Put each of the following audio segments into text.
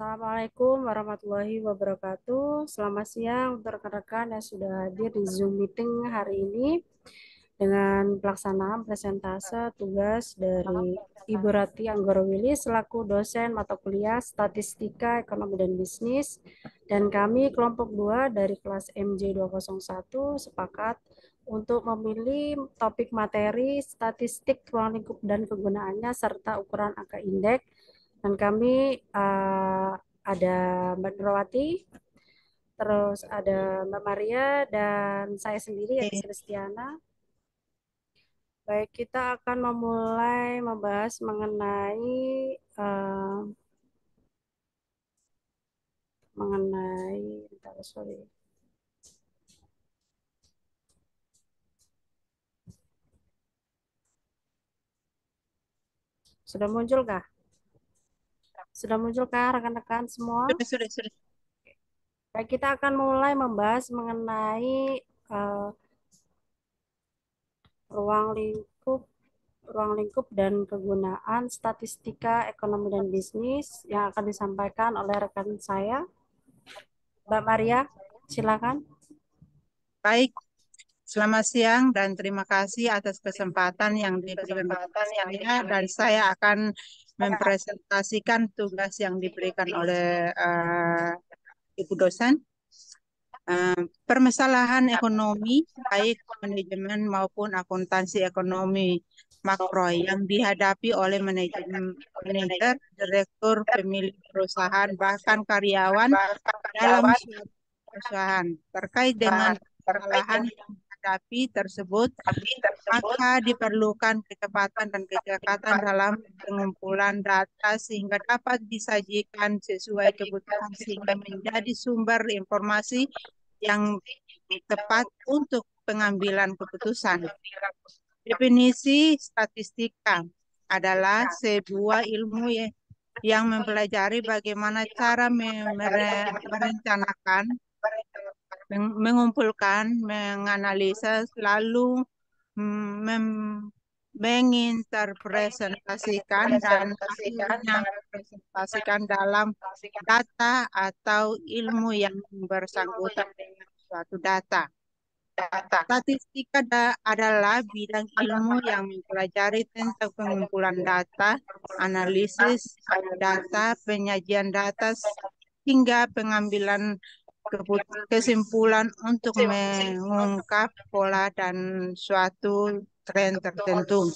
Assalamualaikum warahmatullahi wabarakatuh. Selamat siang untuk rekan-rekan yang sudah hadir di Zoom meeting hari ini dengan pelaksanaan presentase tugas dari Ibu Rati Anggorowili selaku dosen mata kuliah Statistika Ekonomi dan Bisnis, dan kami kelompok 2 dari kelas MJ201 sepakat untuk memilih topik materi statistik ruang lingkup dan kegunaannya serta ukuran angka indeks. Dan kami ada Mbak Nurwati, terus ada Mbak Maria, dan saya sendiri yaitu Kristiana. Baik, kita akan memulai membahas bentar, sorry. Sudah muncul kah? Sudah muncul kah rekan-rekan semua? Sudah. Baik, kita akan mulai membahas mengenai eh, ruang lingkup ruang lingkup dan kegunaan statistika ekonomi dan bisnis yang akan disampaikan oleh rekan saya, Mbak Maria. Silakan. Baik, selamat siang dan terima kasih atas kesempatan yang diberikan kepada saya dan saya akan mempresentasikan tugas yang diberikan oleh Ibu dosen. Permasalahan ekonomi, baik manajemen maupun akuntansi ekonomi makro yang dihadapi oleh manajer, direktur, pemilik perusahaan, bahkan karyawan dalam suatu perusahaan. Terkait dengan permasalahan yang dihadapi tersebut, maka diperlukan kecepatan dan kecekatan dalam pengumpulan data sehingga dapat disajikan sesuai kebutuhan sehingga menjadi sumber informasi yang tepat untuk pengambilan keputusan. Definisi statistika adalah sebuah ilmu yang mempelajari bagaimana cara merencanakan, mengumpulkan, menganalisa, lalu menginterpretasikan dan akhirnya presentasikan dalam data atau ilmu yang bersangkutan dengan suatu data. Statistika adalah bidang ilmu yang mempelajari tentang pengumpulan data, analisis data, penyajian data, hingga pengambilan kesimpulan untuk mengungkap pola dan suatu tren tertentu.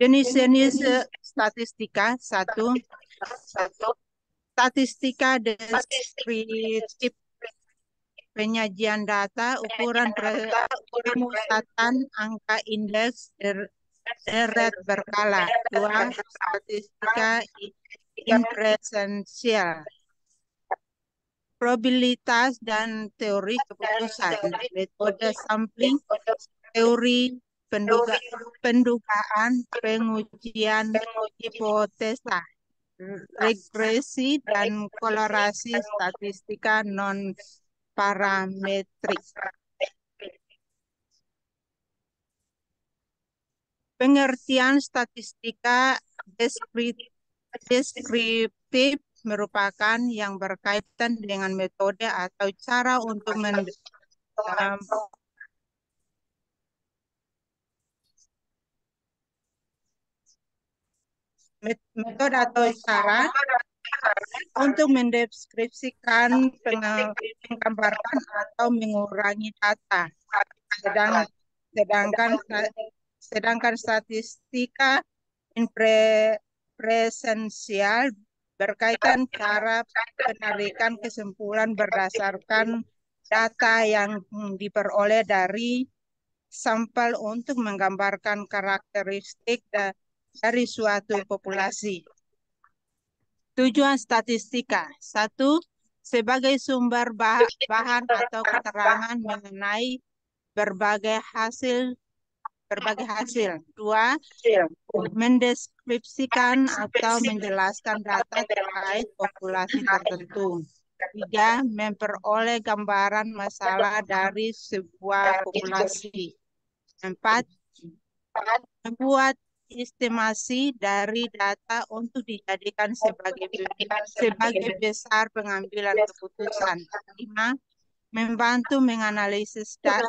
Jenis-jenis statistika. Satu, statistika deskriptif, penyajian data, ukuran pemusatan, angka indeks, deret berkala. Dua, statistika inferensial, probabilitas dan teori keputusan, metode sampling, teori pendugaan, pengujian hipotesa, regresi dan korelasi statistika non parametrik. Pengertian statistika deskriptif merupakan yang berkaitan dengan metode atau cara untuk metode atau cara untuk mendeskripsikan, menggambarkan atau mengurangi data. Sedangkan statistika inferensial berkaitan cara penarikan kesimpulan berdasarkan data yang diperoleh dari sampel untuk menggambarkan karakteristik dari suatu populasi. Tujuan statistika. Satu, sebagai sumber bahan atau keterangan mengenai berbagai hasil. Dua, mendeskripsikan atau menjelaskan data terkait populasi tertentu. Tiga, memperoleh gambaran masalah dari sebuah populasi. Empat, membuat estimasi dari data untuk dijadikan sebagai besar pengambilan keputusan. 5. Membantu menganalisis data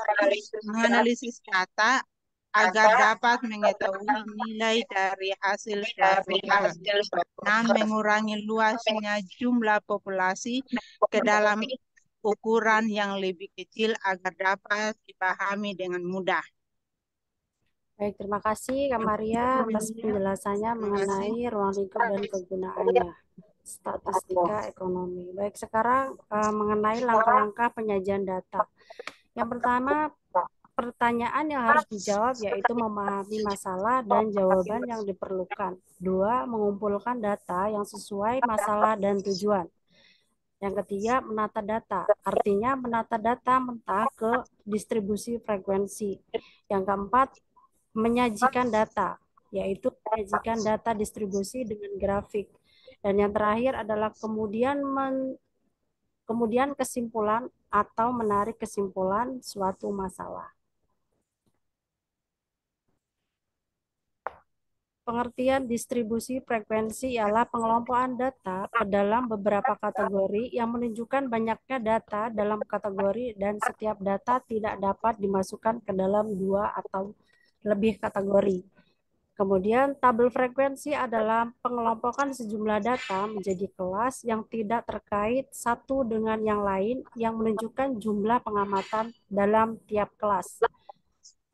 agar dapat mengetahui nilai dari hasil suatu hal. 6. Mengurangi luasnya jumlah populasi ke dalam ukuran yang lebih kecil agar dapat dipahami dengan mudah. Baik, terima kasih Kak Maria atas penjelasannya mengenai ruang lingkup dan kegunaannya. Statistika ekonomi. Baik, sekarang mengenai langkah-langkah penyajian data. Yang pertama, pertanyaan yang harus dijawab yaitu memahami masalah dan jawaban yang diperlukan. 2. Mengumpulkan data yang sesuai masalah dan tujuan. Yang ketiga, menata data. Artinya menata data mentah ke distribusi frekuensi. Yang keempat, menyajikan data, yaitu menyajikan data distribusi dengan grafik. Dan yang terakhir adalah kemudian kesimpulan atau menarik kesimpulan suatu masalah. Pengertian distribusi frekuensi ialah pengelompokan data ke dalam beberapa kategori yang menunjukkan banyaknya data dalam kategori dan setiap data tidak dapat dimasukkan ke dalam 2 atau lebih kategori. Kemudian tabel frekuensi adalah pengelompokan sejumlah data menjadi kelas yang tidak terkait satu dengan yang lain yang menunjukkan jumlah pengamatan dalam tiap kelas.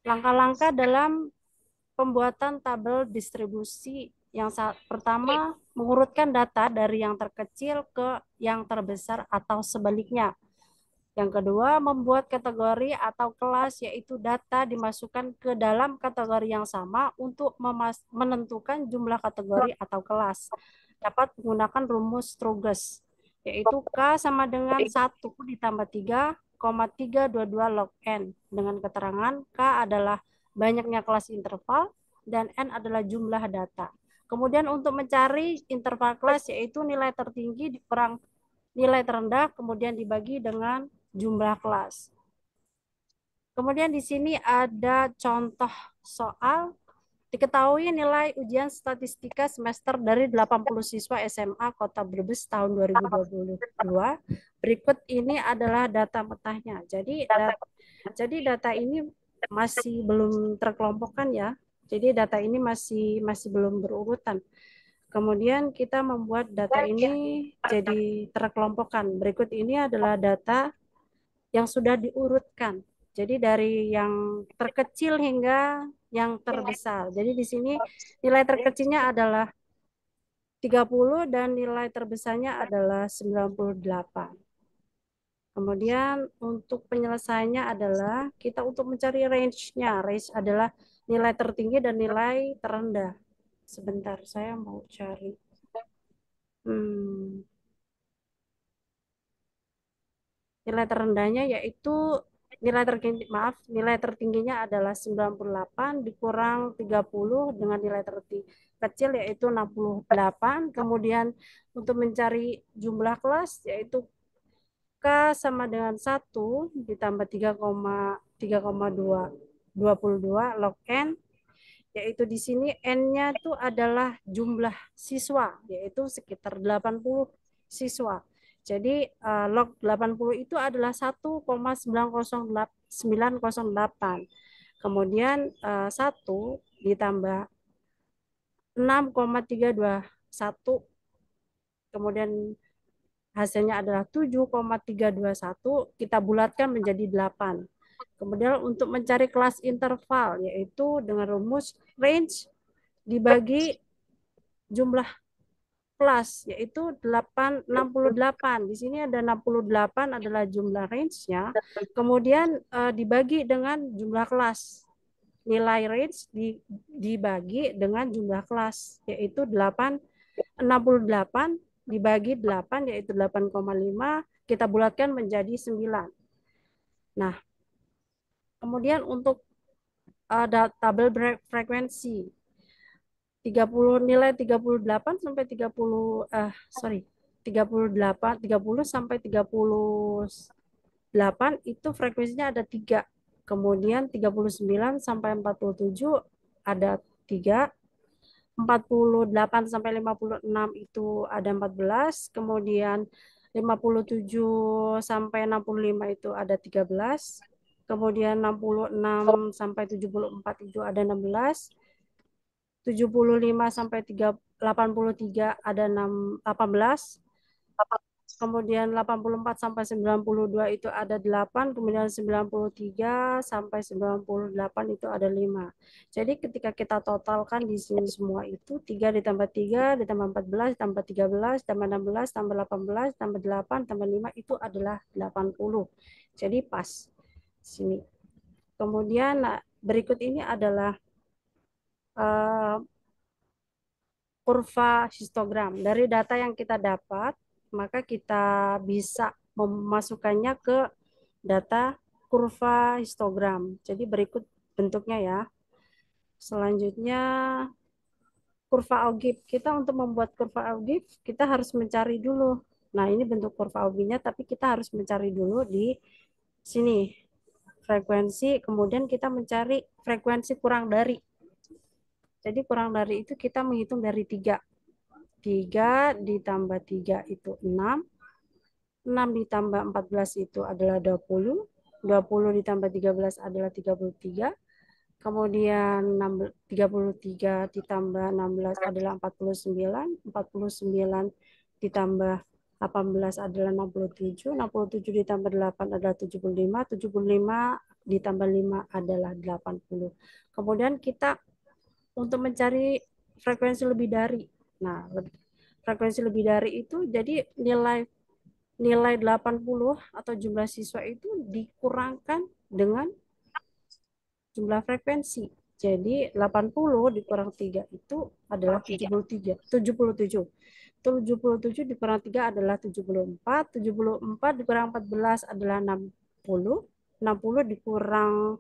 Langkah-langkah dalam pembuatan tabel distribusi yang pertama mengurutkan data dari yang terkecil ke yang terbesar atau sebaliknya. Yang kedua, membuat kategori atau kelas, yaitu data dimasukkan ke dalam kategori yang sama untuk menentukan jumlah kategori atau kelas. Dapat menggunakan rumus Struggle, yaitu K sama dengan 1 ditambah 3,322 log N. Dengan keterangan K adalah banyaknya kelas interval dan N adalah jumlah data. Kemudian untuk mencari interval kelas, yaitu nilai tertinggi dikurang nilai terendah, kemudian dibagi dengan jumlah kelas. Kemudian di sini ada contoh soal. Diketahui nilai ujian statistika semester dari 80 siswa SMA Kota Brebes tahun 2022. Berikut ini adalah data petahnya. Jadi data ini masih belum terkelompokkan ya. Jadi data ini masih belum berurutan. Kemudian kita membuat data ini jadi terkelompokkan. Berikut ini adalah data yang sudah diurutkan. Jadi dari yang terkecil hingga yang terbesar. Jadi di sini nilai terkecilnya adalah 30 dan nilai terbesarnya adalah 98. Kemudian untuk penyelesaiannya adalah kita untuk mencari range-nya. Range adalah nilai tertinggi dan nilai terendah. Sebentar, saya mau cari. Nilai terendahnya yaitu nilai tertingginya adalah 98 dikurang 30 dengan nilai terkecil yaitu 68. Kemudian untuk mencari jumlah kelas yaitu K sama dengan 1 ditambah 3,22 log N, yaitu di sini N-nya itu adalah jumlah siswa, yaitu sekitar 80 siswa. Jadi log 80 itu adalah 1,908. Kemudian 1 ditambah 6,321. Kemudian hasilnya adalah 7,321. Kita bulatkan menjadi 8. Kemudian untuk mencari kelas interval, yaitu dengan rumus range dibagi jumlah kelas, yaitu 68. Di sini ada 68 adalah jumlah range-nya. Kemudian dibagi dengan jumlah kelas. Nilai range dibagi dengan jumlah kelas, yaitu 68 dibagi 8, yaitu 8,5. Kita bulatkan menjadi 9. Nah, kemudian untuk tabel frekuensi 38 sampai 30 sampai 38 itu frekuensinya ada 3. Kemudian 39 sampai 47 ada 3. 48 sampai 56 itu ada 14, kemudian 57 sampai 65 itu ada 13, kemudian 66 sampai 74 itu ada 16, 75 sampai 83 ada 18, kemudian 84 sampai 92 itu ada 8, kemudian 93 sampai 98 itu ada 5. Jadi ketika kita totalkan di sini semua itu 3 ditambah 3 ditambah 14 ditambah 13 tambah 16 tambah 18 tambah 8 tambah 5 itu adalah 80. Jadi pas sini. Kemudian berikut ini adalah uh, kurva histogram. Dari data yang kita dapat, maka kita bisa memasukkannya ke data kurva histogram. Jadi berikut bentuknya ya. Selanjutnya kurva algif. Kita untuk membuat kurva algif, kita harus mencari dulu. Nah, ini bentuk kurva alginya, tapi kita harus mencari dulu di sini frekuensi, kemudian kita mencari frekuensi kurang dari. Jadi kurang dari itu kita menghitung dari 3. 3 ditambah 3 itu 6. 6 ditambah 14 itu adalah 20. 20 ditambah 13 adalah 33. Kemudian 33 ditambah 16 adalah 49. 49 ditambah 18 adalah 67. 67 ditambah 8 adalah 75. 75 ditambah 5 adalah 80. Kemudian kita untuk mencari frekuensi lebih dari. Nah, frekuensi lebih dari itu jadi nilai nilai 80 atau jumlah siswa itu dikurangkan dengan jumlah frekuensi. Jadi 80 dikurang 3 itu adalah 73. 77. 77 dikurang 3 adalah 74. 74 dikurang 14 adalah 60. 60 dikurang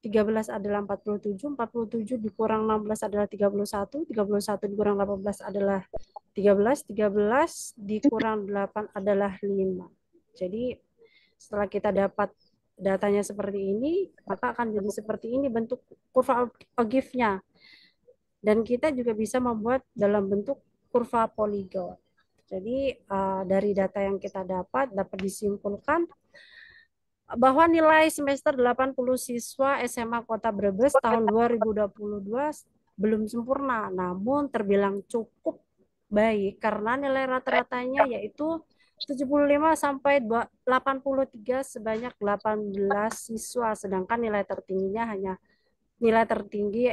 13 adalah 47. 47 dikurang 16 adalah 31. 31 dikurang 18 adalah 13. 13 dikurang 8 adalah 5. Jadi setelah kita dapat datanya seperti ini, maka akan jadi seperti ini bentuk kurva ogifnya. Dan kita juga bisa membuat dalam bentuk kurva poligon. Jadi dari data yang kita dapat disimpulkan bahwa nilai semester 80 siswa SMA Kota Brebes tahun 2022 belum sempurna, namun terbilang cukup baik karena nilai rata-ratanya yaitu 75 sampai 83 sebanyak 18 siswa, sedangkan nilai tertinggi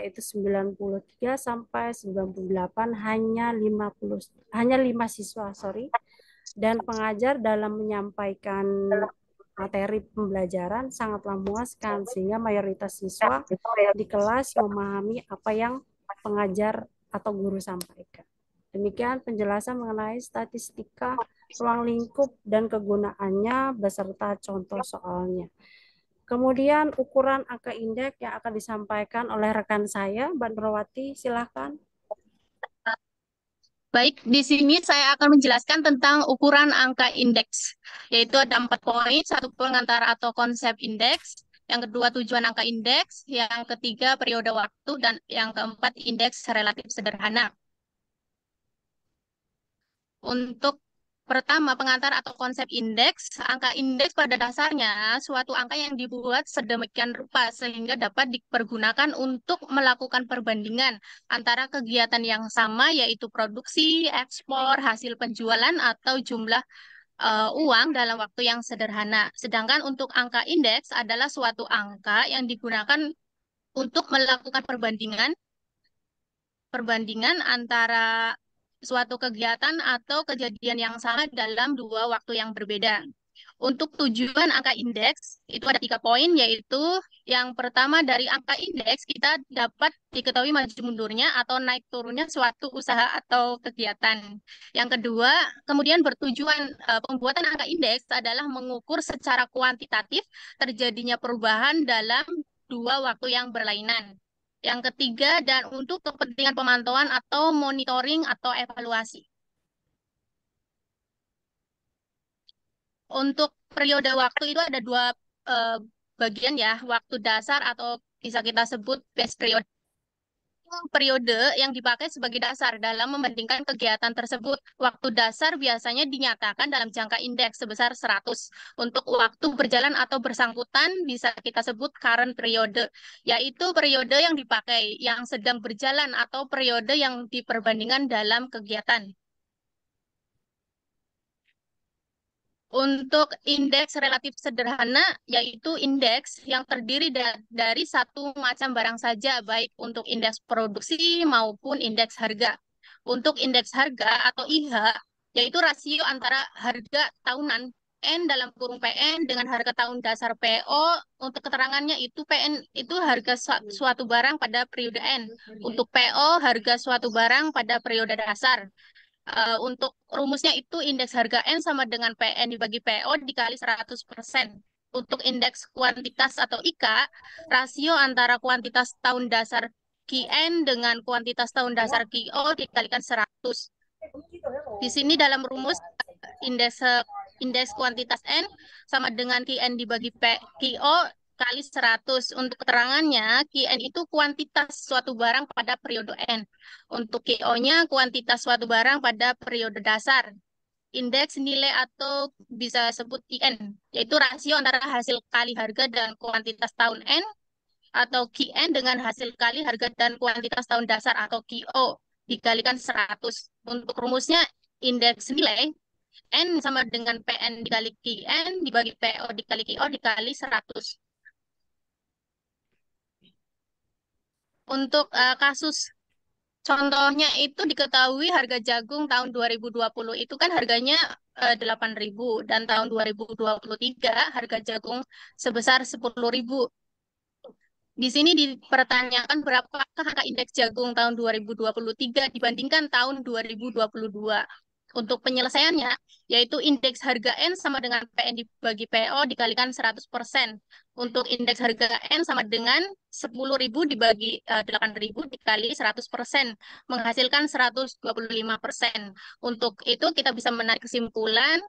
yaitu 93 sampai 98 hanya 5 siswa, sorry. Dan pengajar dalam menyampaikan materi pembelajaran sangatlah memuaskan sehingga mayoritas siswa di kelas memahami apa yang pengajar atau guru sampaikan. Demikian penjelasan mengenai statistika ruang lingkup dan kegunaannya beserta contoh soalnya. Kemudian ukuran angka indeks yang akan disampaikan oleh rekan saya, Mbak Nurwati, silakan. Baik, di sini saya akan menjelaskan tentang ukuran angka indeks, yaitu ada 4 poin, satu pengantar atau konsep indeks, yang kedua tujuan angka indeks, yang ketiga periode waktu, dan yang keempat indeks relatif sederhana. Untuk pertama, pengantar atau konsep indeks, angka indeks pada dasarnya suatu angka yang dibuat sedemikian rupa sehingga dapat dipergunakan untuk melakukan perbandingan antara kegiatan yang sama yaitu produksi, ekspor, hasil penjualan atau jumlah uang dalam waktu yang sederhana. Sedangkan untuk angka indeks adalah suatu angka yang digunakan untuk melakukan perbandingan antara suatu kegiatan atau kejadian yang sama dalam dua waktu yang berbeda. Untuk tujuan angka indeks, itu ada 3 poin, yaitu yang pertama dari angka indeks, kita dapat diketahui maju mundurnya atau naik turunnya suatu usaha atau kegiatan. Yang kedua, kemudian bertujuan pembuatan angka indeks adalah mengukur secara kuantitatif terjadinya perubahan dalam dua waktu yang berlainan. Yang ketiga, dan untuk kepentingan pemantauan atau monitoring atau evaluasi. Untuk periode waktu itu ada dua bagian ya, waktu dasar atau bisa kita sebut base period. periode yang dipakai sebagai dasar dalam membandingkan kegiatan tersebut. Waktu dasar biasanya dinyatakan dalam jangka indeks sebesar 100. Untuk waktu berjalan atau bersangkutan bisa kita sebut current periode, yaitu periode yang dipakai, yang sedang berjalan atau periode yang diperbandingkan dalam kegiatan. Untuk indeks relatif sederhana, yaitu indeks yang terdiri dari satu macam barang saja, baik untuk indeks produksi maupun indeks harga. Untuk indeks harga atau IH, yaitu rasio antara harga tahunan N dalam kurung PN dengan harga tahun dasar PO. Untuk keterangannya itu PN itu harga suatu barang pada periode N. Untuk PO, harga suatu barang pada periode dasar. Untuk rumusnya itu indeks harga N sama dengan PN dibagi PO dikali 100%. Untuk indeks kuantitas atau IK, rasio antara kuantitas tahun dasar QN dengan kuantitas tahun dasar QO dikalikan 100. Di sini dalam rumus indeks indeks kuantitas N sama dengan QN dibagi QO kali 100. Untuk keterangannya, QN itu kuantitas suatu barang pada periode N. Untuk QO-nya kuantitas suatu barang pada periode dasar. Indeks nilai atau bisa sebut IN, yaitu rasio antara hasil kali harga dan kuantitas tahun N, atau QN dengan hasil kali harga dan kuantitas tahun dasar atau QO dikalikan 100. Untuk rumusnya indeks nilai N sama dengan PN dikali QN dibagi PO dikali QO dikali 100. Untuk kasus contohnya itu diketahui harga jagung tahun 2020 itu kan harganya 8.000 dan tahun 2023 harga jagung sebesar 10.000. Di sini dipertanyakan berapakah angka indeks jagung tahun 2023 dibandingkan tahun 2022. Untuk penyelesaiannya, yaitu indeks harga N sama dengan PN dibagi PO dikalikan 100%. Untuk indeks harga N sama dengan 10.000 dibagi 8.000 dikali 100%, menghasilkan 125%. Untuk itu kita bisa menarik kesimpulan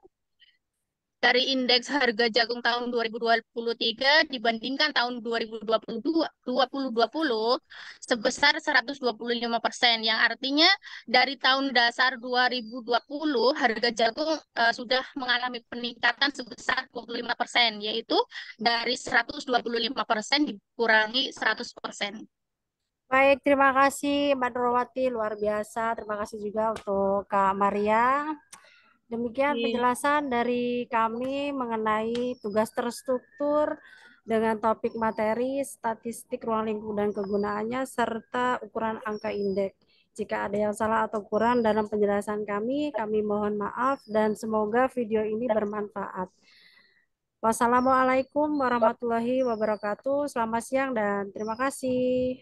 dari indeks harga jagung tahun 2023 dibandingkan tahun 2020 sebesar 125%, yang artinya dari tahun dasar 2020 harga jagung sudah mengalami peningkatan sebesar 25%, yaitu dari 125% dikurangi 100%. Baik, terima kasih Mbak Nurwati, luar biasa. Terima kasih juga untuk Kak Maria. Demikian penjelasan dari kami mengenai tugas terstruktur dengan topik materi, statistik ruang lingkup dan kegunaannya, serta ukuran angka indeks. Jika ada yang salah atau kurang dalam penjelasan kami mohon maaf dan semoga video ini bermanfaat. Wassalamualaikum warahmatullahi wabarakatuh. Selamat siang dan terima kasih.